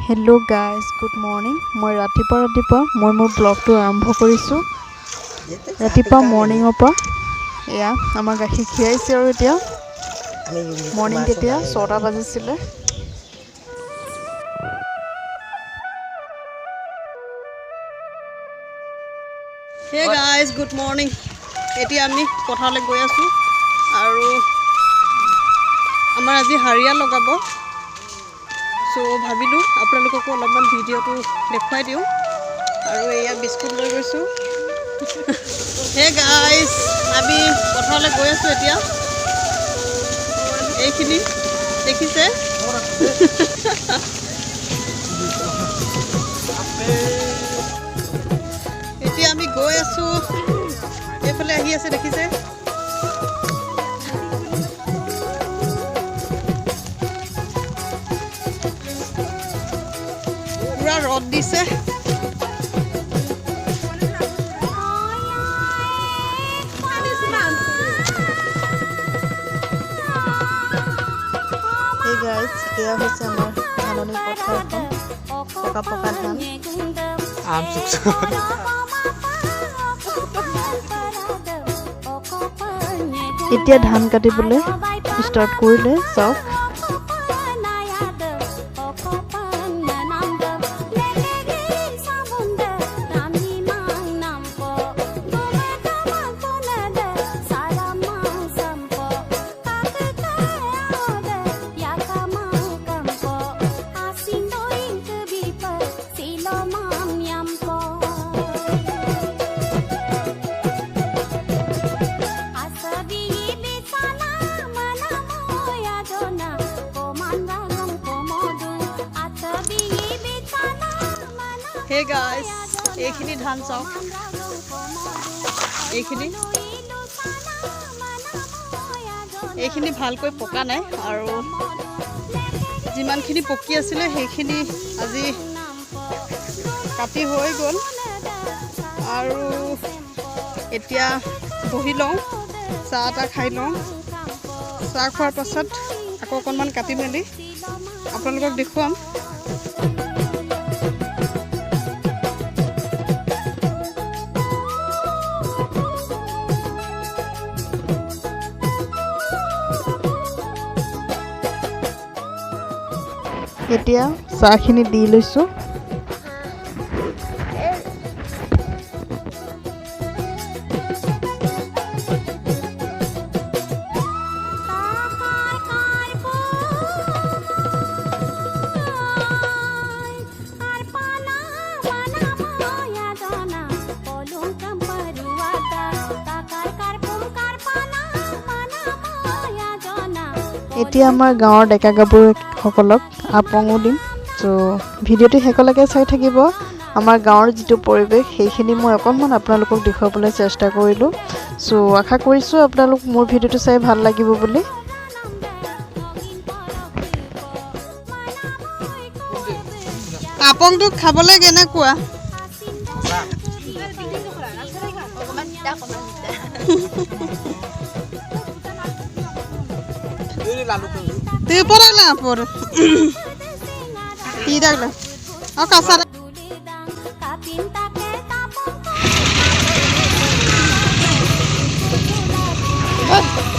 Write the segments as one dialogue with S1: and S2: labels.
S1: Hello guys good morning मैं रातिपुवा मैं मोर blog आरम्भ करिसु रातिपुवा मॉर्निंगर पर या आमार गाखिर खियाइছে আৰু এতিয়া मॉर्निंग তেতিয়া 6টা বাজিছিলে हे गाइस गुड मॉर्निंग এতিয়া আমি পথাৰলৈ গৈ আছো আৰু আমাৰ আজি হাৰিয়া লগাব सो भाविलु आपलोक अलपमान भिडिओ देखुवाई दिउ और एया बिस्कुट लै गई हे गाइस आमी पथारले गई आसो एतिया एखिनि देखिसे एतिया आमी गई आसो एफाले आहि आसे देखिसे रद दिसे हे गाइस एया होइसे हमर धाननी पथारखन पका पका धान आम सुक्स এতিয়া ধান কাটিবলে স্টাर्ट কৰিলে চাওক हे गाइस एखिनि धान चाওক एखिनि भालকৈ पका নাই আৰু जिमानखिनि पकी आছিলে সেইখিনি আজি কাটি হৈ গল আৰু এতিয়া বহি লওঁ চাহটা খাই লওঁ চাহ খোৱাৰ পাছত আকৌ অকণমান কাটি মেলি আপোনালোকক দেখুৱাম এতিয়া চাহখিনি দি লৈছো এতিয়া আমাৰ গাঁৱৰ ডেকা গাভৰু সকলক আপঙো দিম তো ভিডিওটি হেকলৈকে চাই থাকিব আমাৰ গাঁৱৰ যেটো পৰিবেশ সেইখিনি মই অকণমান আপোনালোকক দেখুৱাবলৈ চেষ্টা কৰিলো সো আশা কৰিছো আপোনালোক মোৰ ভিডিওটো চাই ভাল লাগিব বুলি আপংটো খাবলৈ কেনেকুৱা Ti porang na por. Tidak lah. Oh kasar.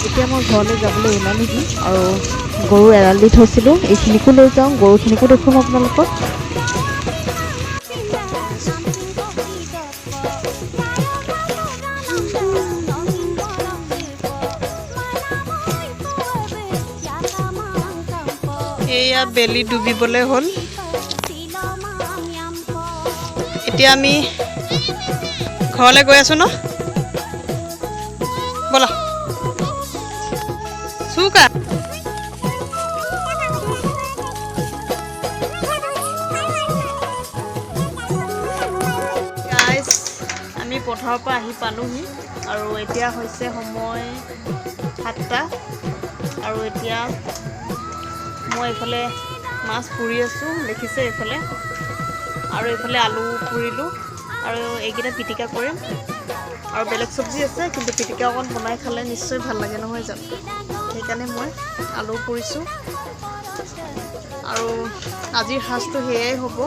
S1: এতিয়া মই ঘৰলৈ যাবলৈ ওলাম নেকি আৰু গৰু এৰাল দি থৈছিলোঁ এইখিনিকো লৈ যাওঁ গৰুখিনিকো দেখুৱাম আপোনালোকক এয়া বেলি ডুবিবলৈ হ'ল এতিয়া আমি ঘৰলৈ গৈ আছো ন বলা সুকা গাইস আমি পথাৰৰ পৰা আহি পালোহি আৰু এতিয়া হৈছে সময় 7টা আৰু এতিয়া মই এফালে মাছ পুৰি আছো দেখিছে এফালে আৰু এফালে আলু পুৰিলো আৰু এইকেইটা পিটিকা কৰিম আৰু বেলেগ সবজি আছে কিন্তু পিটিকা অকণ বনাই খালে নিশ্চয় ভাল লাগে নহয় জানো সেইকাৰণে মই আলু পুৰিছো আৰু আজিৰ সাজটো সেয়াই হ'ব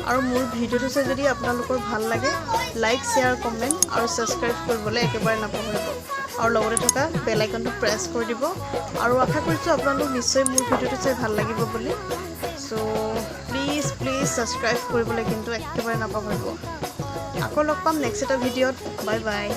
S1: আৰু মোৰ ভিডিঅ'টো চাই যদি আপোনালোকৰ ভাল লাগে লাইক শ্বেয়াৰ কমেণ্ট আৰু ছাবস্ক্ৰাইব কৰিবলৈ একেবাৰে নাপাহৰিব আৰু লগতে থকা বেল আইকনটো প্ৰেছ কৰি দিব আৰু আশা কৰিছোঁ আপোনালোক নিশ্চয় মোৰ ভিডিঅ'টো চাই ভাল লাগিব বুলি সো প্লিজ ছাবস্ক্ৰাইব কৰিবলৈ কিন্তু একেবাৰে নাপাহৰিব আকৌ লগ পাম নেক্সট এটা ভিডিঅ'ত বাই বাই